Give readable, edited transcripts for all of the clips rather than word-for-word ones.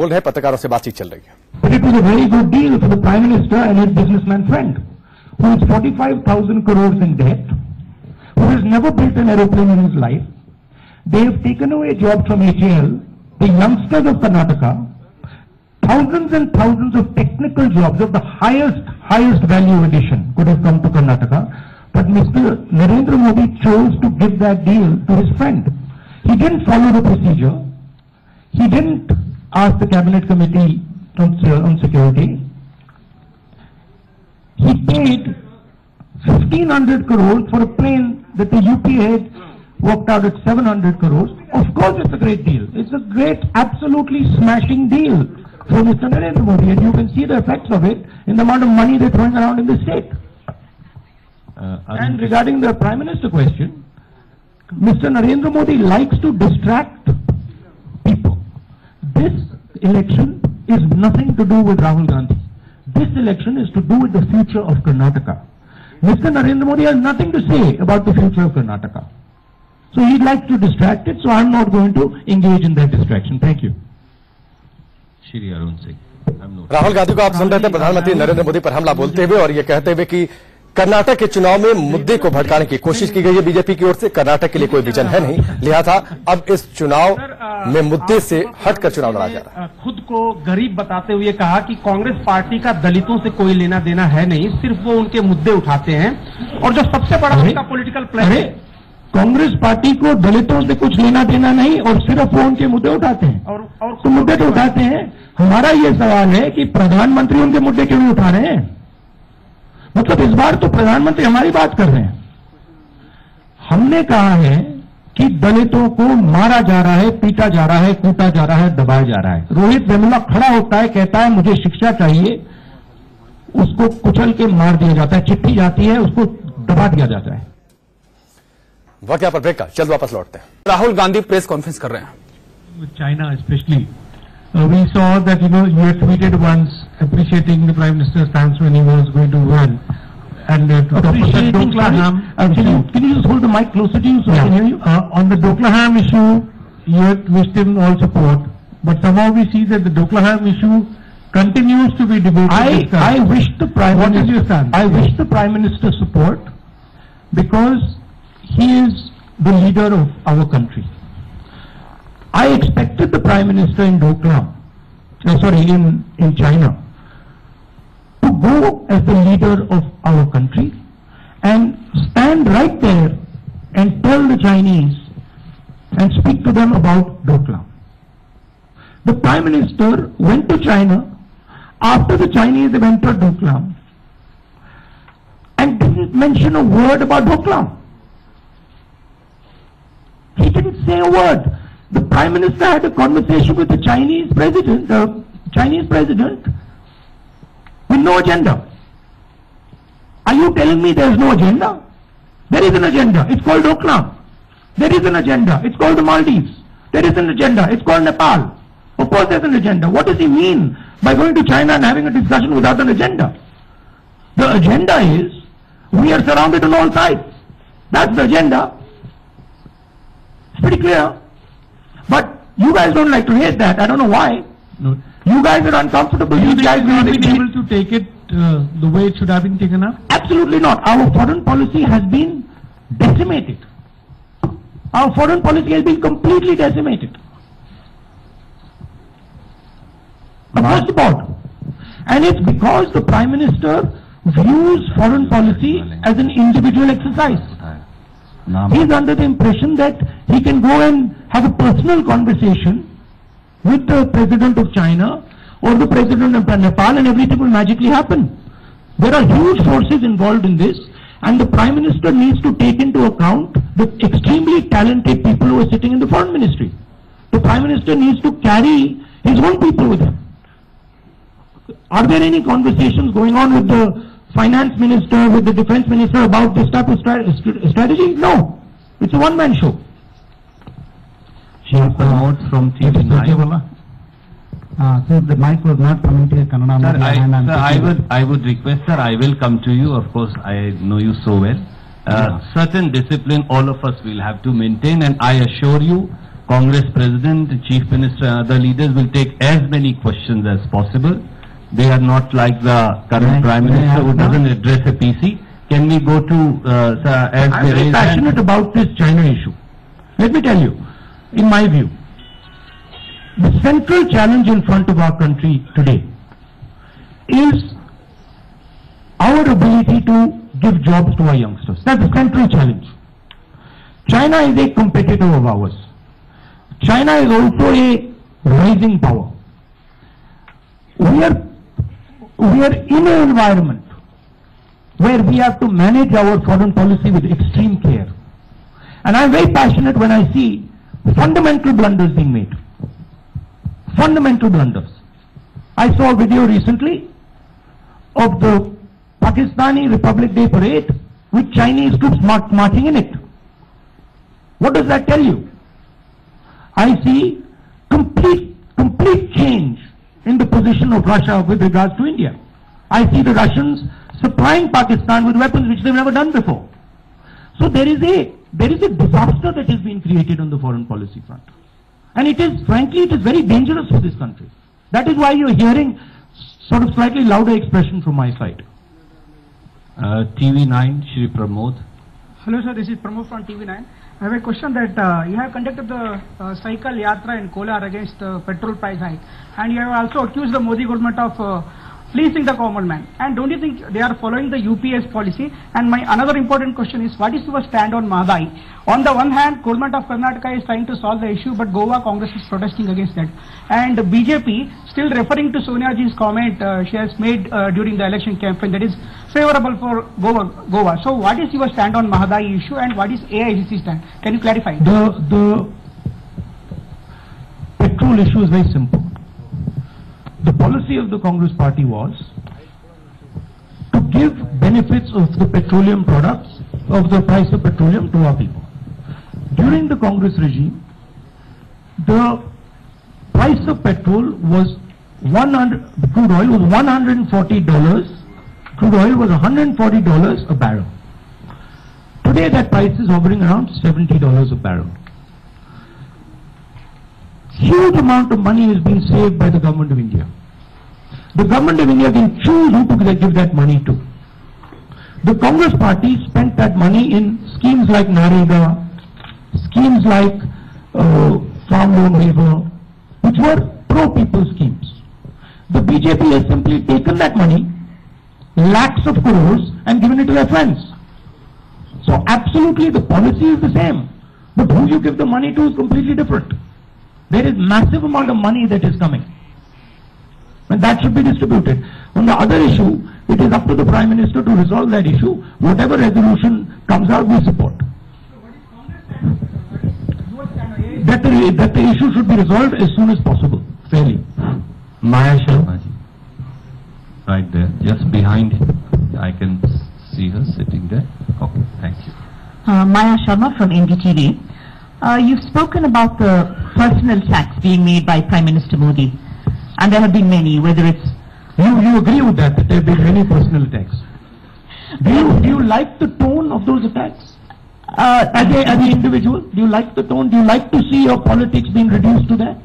बोल रहे पत्रकारों से बातचीत चल रही है। But it was a very good deal for the Prime Minister and his businessman friend, who is 45,000 crores in debt, who has never built an aeroplane in his life. They have taken away jobs from HAL, the youngsters of Karnataka, thousands and thousands of technical jobs of the highest value addition could have come to Karnataka. But Mr. Narendra Modi chose to give that deal to his friend. He didn't follow the procedure. He didn't ask the cabinet committee on security. He paid 1,500 crores for a plane that the UP had worked out at 700 crores. Of course it's a great deal. It's a great, absolutely smashing deal for Mr. Narendra Modi, and you can see the effects of it in the amount of money they're throwing around in the state. And regarding the Prime Minister question, Mr. Narendra Modi likes to distract people. This election is nothing to do with Rahul Gandhi. This election is to do with the future of Karnataka. Mr. Narendra Modi has nothing to say about the future of Karnataka. So he likes to distract it, so I'm not going to engage in that distraction. Thank you. Shri Arun Singh. Rahul Gandhi को आप सुन रहे थे प्रधानमंत्री नरेंद्र मोदी पर हमला बोलते हुए और ये कहते हुए कि कर्नाटक के चुनाव में मुद्दे को भड़काने की कोशिश की गई है बीजेपी की ओर से। कर्नाटक के लिए कोई विजन है नहीं, लिहाजा अब इस चुनाव में मुद्दे से हटकर चुनाव लड़ा जा रहा है। खुद को गरीब बताते हुए कहा कि कांग्रेस पार्टी का दलितों से कोई लेना देना है नहीं, सिर्फ वो उनके मुद्दे उठाते हैं और जो सबसे बड़ा उनका पॉलिटिकल प्लान है, कांग्रेस पार्टी को दलितों से कुछ लेना देना नहीं और सिर्फ वो उनके मुद्दे उठाते हैं और तो मुद्दे तो उठाते हैं। हमारा ये सवाल है कि प्रधानमंत्री उनके मुद्दे क्यों नहीं उठा रहे हैं? मतलब इस बार तो प्रधानमंत्री हमारी बात कर रहे हैं। हमने कहा है कि दलितों को मारा जा रहा है, पीटा जा रहा है, कूटा जा रहा है, दबाया जा रहा है। रोहित वेमुला खड़ा होता है, कहता है मुझे शिक्षा चाहिए, उसको कुचल के मार दिया जाता है, चिट्ठी जाती है, उसको दबा दिया जाता है। वक्त यहाँ पर ब्रेक का, जल्द वापस लौटते हैं। राहुल गांधी प्रेस कॉन्फ्रेंस कर रहे हैं। China especially, we saw that you had tweeted once appreciating the Prime Minister's stance when he was going to run, and appreciating Doklam. Can you just hold the mic closer to you so I can hear you? On the Doklam issue, you had wished him all support, but somehow we see that the Doklam issue continues to be debated. I wish the Prime Minister. What is your stance? I wish the Prime Minister support because he is the leader of our country. I expected the Prime Minister in in China, to go as the leader of our country and stand right there and tell the Chinese and speak to them about Doklam. The Prime Minister went to China after the Chinese have entered Doklam and didn't mention a word about Doklam. He didn't say a word. The Prime Minister had a conversation with the Chinese president with no agenda. Are you telling me there is no agenda? There is an agenda. It's called Doklam. There is an agenda. It's called the Maldives. There is an agenda. It's called Nepal. Of course there's an agenda. What does he mean by going to China and having a discussion without an agenda? The agenda is we are surrounded on all sides. That's the agenda. It's pretty clear. But you guys don't like to hear that. I don't know why. No. You guys are uncomfortable. You guys have been able to take it the way it should have been taken up? Absolutely not. Our foreign policy has been decimated. Our foreign policy has been completely decimated. Across the board. And it's because the Prime Minister views foreign policy as an individual exercise. He's under the impression that he can go and have a personal conversation with the President of China or the President of Nepal and everything will magically happen. There are huge forces involved in this and the Prime Minister needs to take into account the extremely talented people who are sitting in the Foreign Ministry. The Prime Minister needs to carry his own people with him. Are there any conversations going on with the Finance Minister, with the Defense Minister about this type of strategy? No. It's a one-man show. From TV9. Since the mic was not coming to Kannada, I would request, sir, I will come to you. Of course, I know you so well. Certain discipline all of us will have to maintain, and I assure you Congress President, Chief Minister and other leaders will take as many questions as possible. They are not like the current Prime Minister who doesn't address a PC. Can we go to, as I'm very passionate about this China issue. Let me tell you, in my view, the central challenge in front of our country today is our ability to give jobs to our youngsters. That's the central challenge. China is a competitor of ours. China is also a rising power. We are in an environment where we have to manage our foreign policy with extreme care. And I'm very passionate when I see fundamental blunders being made. Fundamental blunders. I saw a video recently of the Pakistani Republic Day parade with Chinese troops marching in it. What does that tell you? I see complete change in the position of Russia with regards to India. I see the Russians supplying Pakistan with weapons which they've never done before. So there is a disaster that has been created on the foreign policy front. And it is, frankly, it is very dangerous for this country. That is why you're hearing sort of slightly louder expression from my side. TV9, Shri Pramod. Hello sir, this is Pramod from TV9. I have a question that you have conducted the cycle yatra in Kolar against the petrol price hike, and you have also accused the Modi government of fleecing the common man. And don't you think they are following the UPS policy? And my another important question is, what is your stand on Mahadai? On the one hand, government of Karnataka is trying to solve the issue, but Goa Congress is protesting against that. And BJP still referring to Sonia Ji's comment she has made during the election campaign that is favorable for Goa. So what is your stand on Mahadai issue and what is AICC stand? Can you clarify? The petrol issue is very simple. The policy of the Congress party was to give benefits of the petroleum products, of the price of petroleum to our people. During the Congress regime, the price of petrol was crude oil was $140. Crude oil was $140 a barrel. Today that price is hovering around $70 a barrel. Huge amount of money has been saved by the government of India. The government of India can choose who to give that money to. The Congress party spent that money in schemes like Narega, schemes like Farm Loan Waiver, which were pro-people schemes. The BJP has simply taken that money, lakhs of crores, and given it to their friends. So absolutely the policy is the same, but who you give the money to is completely different. There is massive amount of money that is coming, and that should be distributed. On the other issue, it is up to the Prime Minister to resolve that issue. Whatever resolution comes out, we support. That the issue should be resolved as soon as possible, fairly. Maya Sharma ji, right there, just behind him. I can see her sitting there. Okay, thank you. Maya Sharma from NDTV. You've spoken about the personal attacks being made by Prime Minister Modi, and there have been many, whether it's... You agree with that there have been many personal attacks? Do you like the tone of those attacks? As an individual, do you like the tone? Do you like to see your politics being reduced to that?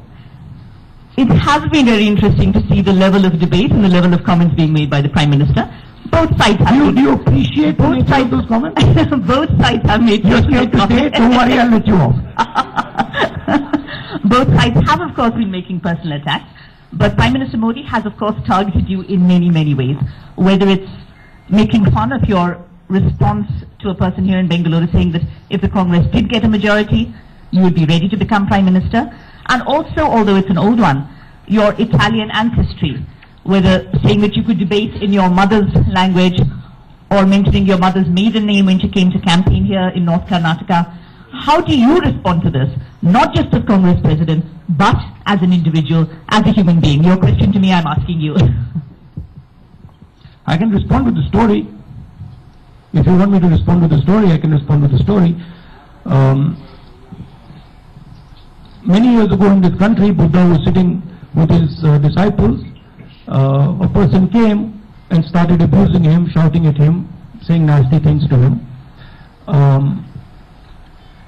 It has been very interesting to see the level of debate and the level of comments being made by the Prime Minister. Both sides have do you appreciate both sides of those comments? Both sides have made personal comments. Don't worry, I'll let you off. Both sides have, of course, been making personal attacks, but Prime Minister Modi has, of course, targeted you in many, many ways, whether it's making fun of your response to a person here in Bengaluru saying that if the Congress did get a majority, you would be ready to become Prime Minister, and also, although it's an old one, your Italian ancestry, whether saying that you could debate in your mother's language or mentioning your mother's maiden name when she came to campaign here in North Karnataka. How do you respond to this? Not just as Congress President, but as an individual, as a human being. Your question to me, I'm asking you. I can respond with the story. If you want me to respond with the story, I can respond with the story. Many years ago in this country, Buddha was sitting with his disciples. A person came and started abusing him, shouting at him, saying nasty things to him.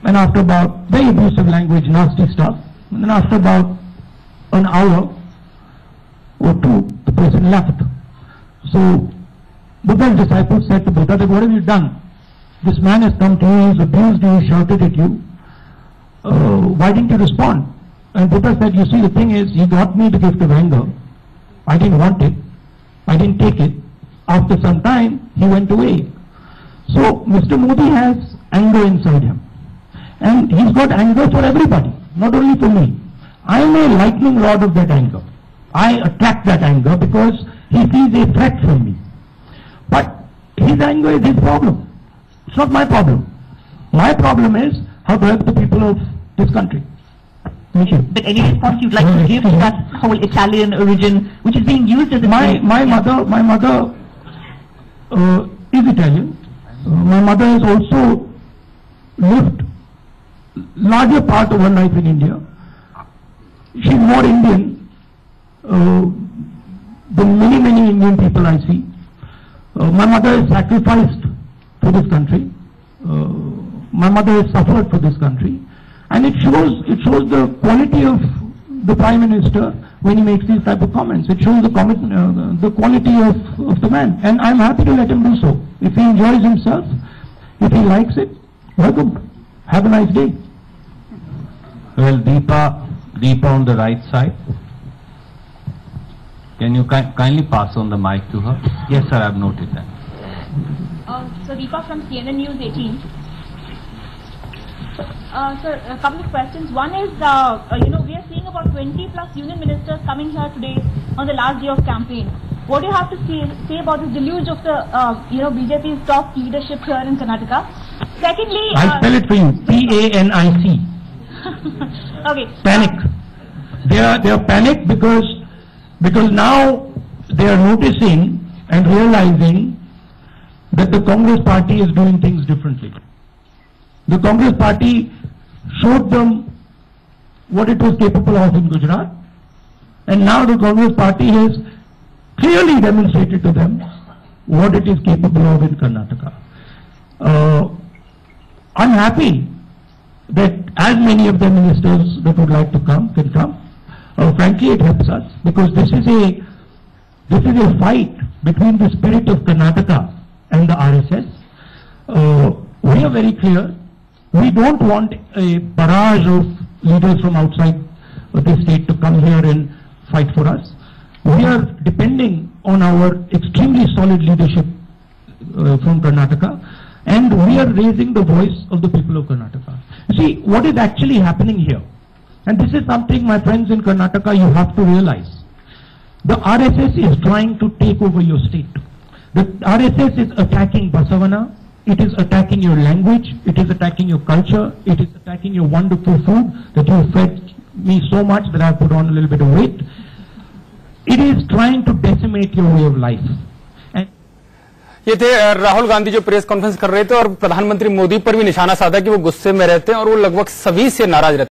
and after about very abusive language, nasty stuff, and then after about an hour or two, the person left. So Buddha's disciples said to Buddha that, what have you done? This man has come to you, he's abused you, he shouted at you. Why didn't you respond? And Buddha said, you see, the thing is, he got me the gift of anger. I didn't want it. I didn't take it. After some time, he went away. So Mr. Modi has anger inside him. And he's got anger for everybody, not only for me. I am a lightning rod of that anger. I attract that anger because he sees a threat from me. But his anger is his problem. It's not my problem. My problem is how to help the people of this country. Thank you. But any response you'd like to give to that whole Italian origin, which is being used as a my mother is Italian. My mother has also lived larger part of her life in India. She's more Indian than many Indian people I see. My mother has sacrificed for this country. My mother has suffered for this country, and it shows the quality of the Prime Minister when he makes these type of comments. It shows the quality of the man, and I'm happy to let him do so. If he enjoys himself, if he likes it, welcome. Have a nice day. Well, Deepa on the right side. Can you kindly pass on the mic to her? Yes, sir, I've noted that. So Deepa from CNN News 18. Sir, a couple of questions. One is, we are seeing about 20 plus union ministers coming here today on the last day of campaign. What do you have to say about this deluge of the, BJP's top leadership here in Karnataka? Secondly, I'll spell it for you. PANIC. Okay. Panic. They are panicked because now they are noticing and realizing that the Congress party is doing things differently. The Congress party showed them what it was capable of in Gujarat, and now the Congress party has clearly demonstrated to them what it is capable of in Karnataka. I'm happy that as many of the ministers that would like to come can come. Frankly, it helps us because this is a fight between the spirit of Karnataka and the RSS. We are very clear. We don't want a barrage of leaders from outside the state to come here and fight for us. We are depending on our extremely solid leadership from Karnataka, and we are raising the voice of the people of Karnataka. You see, what is actually happening here, and this is something, my friends in Karnataka, you have to realize. The RSS is trying to take over your state. The RSS is attacking Basavana, it is attacking your language, it is attacking your culture, it is attacking your wonderful food that you fed me so much that I put on a little bit of weight. It is trying to decimate your way of life. ये थे राहुल गांधी जो press conference कर रहे थे और प्रधानमंत्री मोदी पर भी निशाना साधा कि वो गुस्से में रहते हैं और वो लगभग सभी से नाराज रहते हैं।